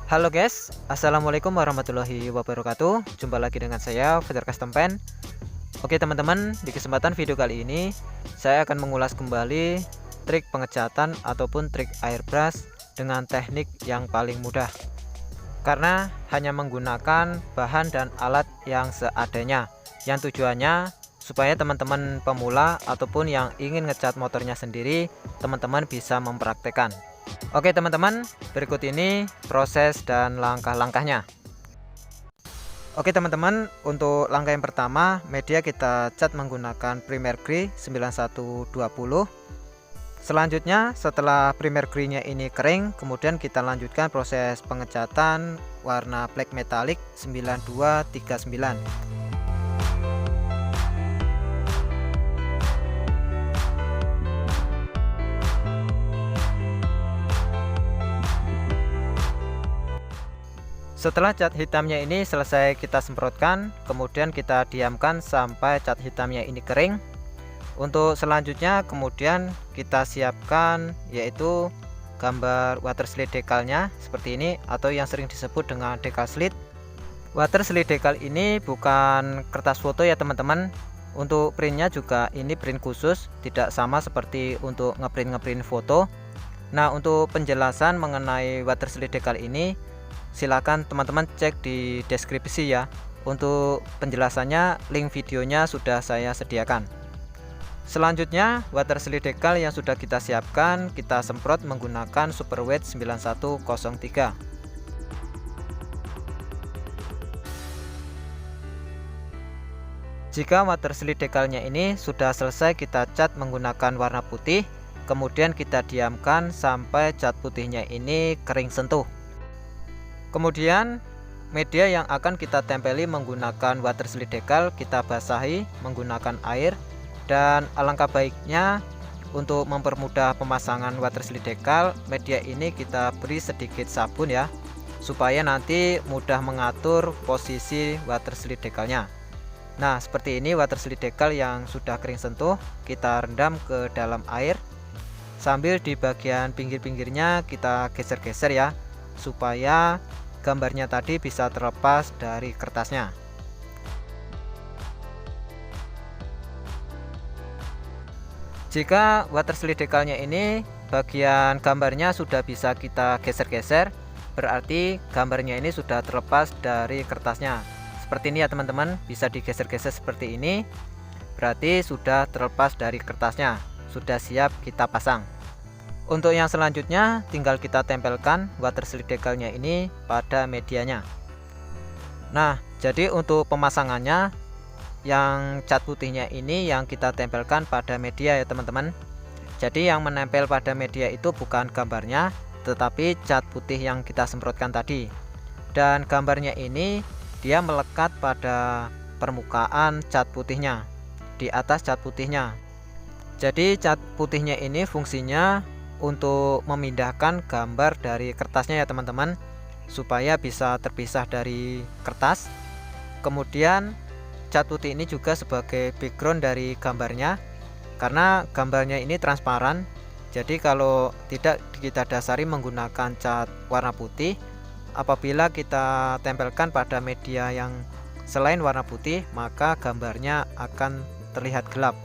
Halo guys, assalamualaikum warahmatullahi wabarakatuh. Jumpa lagi dengan saya Fajar Custom Pen. Oke teman-teman, di kesempatan video kali ini saya akan mengulas kembali trik pengecatan ataupun trik airbrush dengan teknik yang paling mudah, karena hanya menggunakan bahan dan alat yang seadanya, yang tujuannya supaya teman-teman pemula ataupun yang ingin ngecat motornya sendiri, teman-teman bisa mempraktekkan. Oke teman-teman, berikut ini proses dan langkah-langkahnya. Oke teman-teman, untuk langkah yang pertama, media kita cat menggunakan Primer Grey 9120. Selanjutnya setelah Primer Grey-nya ini kering, kemudian kita lanjutkan proses pengecatan warna black metallic 9239. Setelah cat hitamnya ini selesai kita semprotkan, kemudian kita diamkan sampai cat hitamnya ini kering. Untuk selanjutnya kemudian kita siapkan yaitu gambar water slide dekalnya seperti ini, atau yang sering disebut dengan decal slide. Water slide decal ini bukan kertas foto ya teman-teman. Untuk printnya juga ini print khusus, tidak sama seperti untuk ngeprint foto. Nah, untuk penjelasan mengenai water slide decal ini silakan teman-teman cek di deskripsi ya. Untuk penjelasannya, link videonya sudah saya sediakan. Selanjutnya water slide decal yang sudah kita siapkan kita semprot menggunakan super wet 9103. Jika water slide decalnya ini sudah selesai kita cat menggunakan warna putih, kemudian kita diamkan sampai cat putihnya ini kering sentuh. Kemudian media yang akan kita tempeli menggunakan water slide decal kita basahi menggunakan air, dan alangkah baiknya untuk mempermudah pemasangan water slide decal, media ini kita beri sedikit sabun ya, supaya nanti mudah mengatur posisi water slide decalnya. Nah, seperti ini water slide decal yang sudah kering sentuh kita rendam ke dalam air, sambil di bagian pinggir-pinggirnya kita geser-geser ya, supaya gambarnya tadi bisa terlepas dari kertasnya. Jika water slide decalnya ini bagian gambarnya sudah bisa kita geser-geser, berarti gambarnya ini sudah terlepas dari kertasnya. Seperti ini ya teman-teman, bisa digeser-geser seperti ini, berarti sudah terlepas dari kertasnya, sudah siap kita pasang. Untuk yang selanjutnya tinggal kita tempelkan water slide decalnya ini pada medianya. Nah, jadi untuk pemasangannya yang cat putihnya ini yang kita tempelkan pada media ya teman-teman. Jadi yang menempel pada media itu bukan gambarnya, tetapi cat putih yang kita semprotkan tadi. Dan gambarnya ini dia melekat pada permukaan cat putihnya, di atas cat putihnya. Jadi cat putihnya ini fungsinya untuk memindahkan gambar dari kertasnya ya teman-teman, supaya bisa terpisah dari kertas. Kemudian cat putih ini juga sebagai background dari gambarnya, karena gambarnya ini transparan. Jadi kalau tidak kita dasari menggunakan cat warna putih, apabila kita tempelkan pada media yang selain warna putih, maka gambarnya akan terlihat gelap.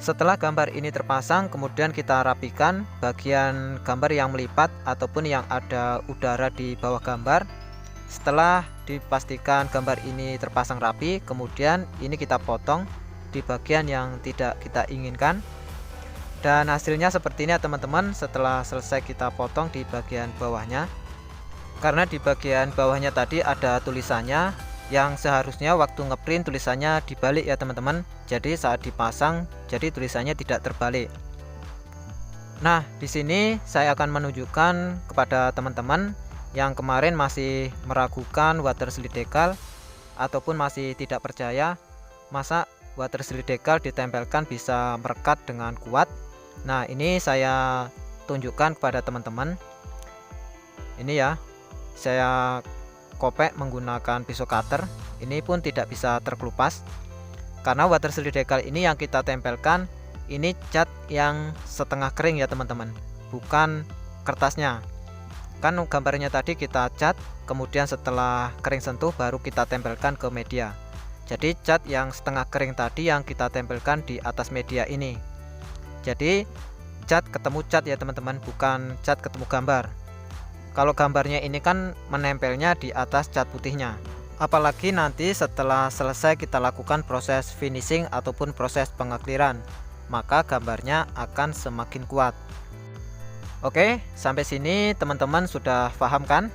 Setelah gambar ini terpasang, kemudian kita rapikan bagian gambar yang melipat ataupun yang ada udara di bawah gambar. Setelah dipastikan gambar ini terpasang rapi, kemudian ini kita potong di bagian yang tidak kita inginkan. Dan hasilnya seperti ini ya teman-teman, setelah selesai kita potong di bagian bawahnya. Karena di bagian bawahnya tadi ada tulisannya, yang seharusnya waktu ngeprint tulisannya dibalik ya teman-teman. Jadi saat dipasang, jadi tulisannya tidak terbalik. Nah, di sini saya akan menunjukkan kepada teman-teman yang kemarin masih meragukan water slide decal ataupun masih tidak percaya masa water slide decal ditempelkan bisa merekat dengan kuat. Nah, ini saya tunjukkan kepada teman-teman. Ini ya, saya kopek menggunakan pisau cutter, ini pun tidak bisa terkelupas, karena water slide decal ini yang kita tempelkan ini cat yang setengah kering ya teman-teman, bukan kertasnya. Kan gambarnya tadi kita cat, kemudian setelah kering sentuh baru kita tempelkan ke media. Jadi cat yang setengah kering tadi yang kita tempelkan di atas media ini. Jadi cat ketemu cat ya teman-teman, bukan cat ketemu gambar. Kalau gambarnya ini kan menempelnya di atas cat putihnya. Apalagi nanti setelah selesai kita lakukan proses finishing ataupun proses pengekliran, maka gambarnya akan semakin kuat. Oke, sampai sini teman-teman sudah paham kan?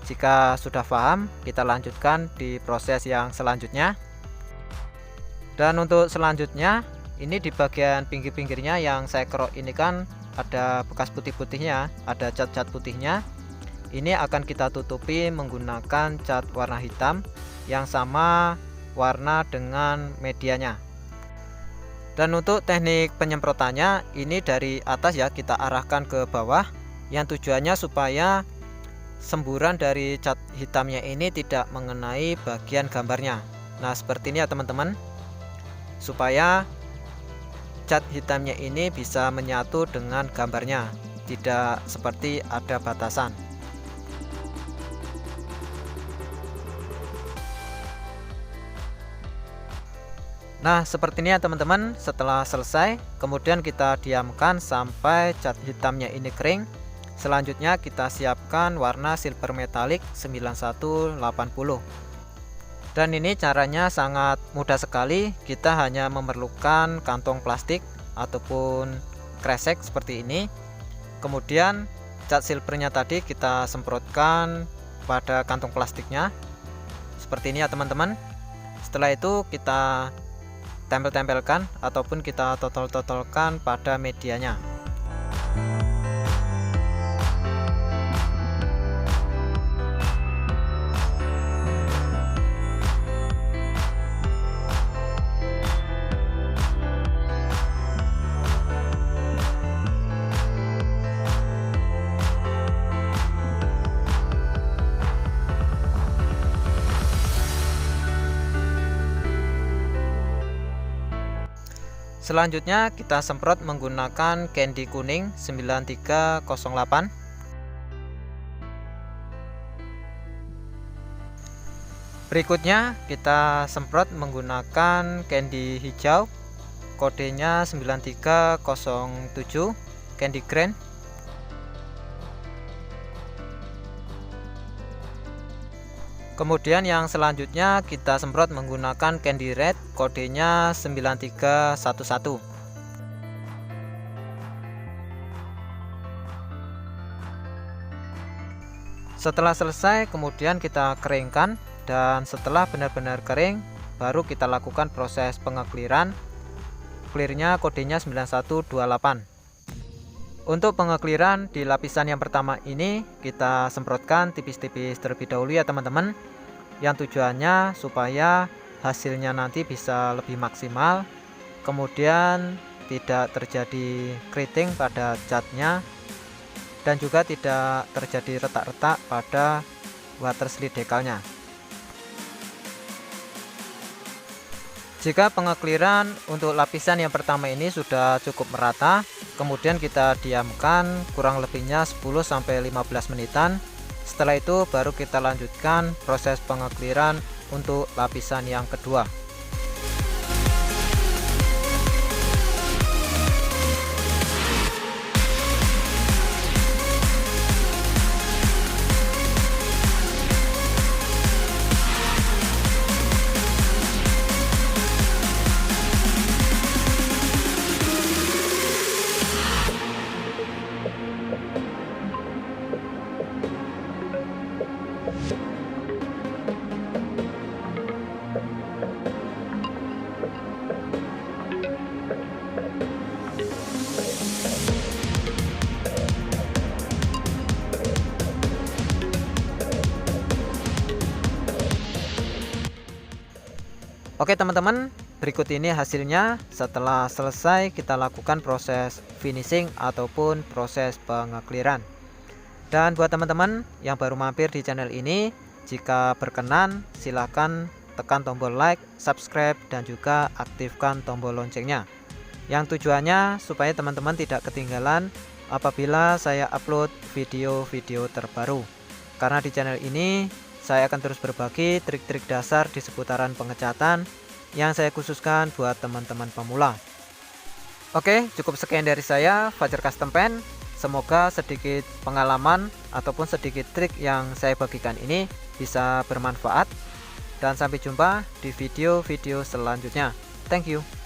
Jika sudah paham, kita lanjutkan di proses yang selanjutnya. Dan untuk selanjutnya, ini di bagian pinggir-pinggirnya yang saya kerok ini kan ada bekas putih-putihnya, ada cat-cat putihnya. Ini akan kita tutupi menggunakan cat warna hitam yang sama warna dengan medianya. Dan untuk teknik penyemprotannya ini dari atas ya, kita arahkan ke bawah, yang tujuannya supaya semburan dari cat hitamnya ini tidak mengenai bagian gambarnya. Nah seperti ini ya teman-teman, supaya cat hitamnya ini bisa menyatu dengan gambarnya, tidak seperti ada batasan. Nah seperti ini ya teman-teman. Setelah selesai, kemudian kita diamkan sampai cat hitamnya ini kering. Selanjutnya kita siapkan warna silver metallic 9180. Dan ini caranya sangat mudah sekali. Kita hanya memerlukan kantong plastik ataupun kresek seperti ini. Kemudian cat silvernya tadi kita semprotkan pada kantong plastiknya seperti ini ya teman-teman. Setelah itu kita tempel-tempelkan ataupun kita totol-totolkan pada medianya. Selanjutnya kita semprot menggunakan candy kuning 9308. Berikutnya kita semprot menggunakan candy hijau, kodenya 9307 candy green. Kemudian yang selanjutnya kita semprot menggunakan candy red, kodenya 9311. Setelah selesai kemudian kita keringkan, dan setelah benar-benar kering baru kita lakukan proses pengekliran. Clearnya kodenya 9128. Untuk pengekliran di lapisan yang pertama ini kita semprotkan tipis-tipis terlebih dahulu ya teman-teman, yang tujuannya supaya hasilnya nanti bisa lebih maksimal, kemudian tidak terjadi keriting pada catnya, dan juga tidak terjadi retak-retak pada water slide dekalnya. Jika pengekliran untuk lapisan yang pertama ini sudah cukup merata, kemudian kita diamkan kurang lebihnya 10-15 menitan. Setelah itu baru kita lanjutkan proses pengekliran untuk lapisan yang kedua. Oke teman-teman, berikut ini hasilnya setelah selesai kita lakukan proses finishing ataupun proses pengekliran. Dan buat teman-teman yang baru mampir di channel ini, jika berkenan silahkan tekan tombol like, subscribe, dan juga aktifkan tombol loncengnya, yang tujuannya supaya teman-teman tidak ketinggalan apabila saya upload video-video terbaru. Karena di channel ini saya akan terus berbagi trik-trik dasar di seputaran pengecatan yang saya khususkan buat teman-teman pemula. Oke, cukup sekian dari saya, Fajar Custom Pen. Semoga sedikit pengalaman ataupun sedikit trik yang saya bagikan ini bisa bermanfaat. Dan sampai jumpa di video-video selanjutnya. Thank you.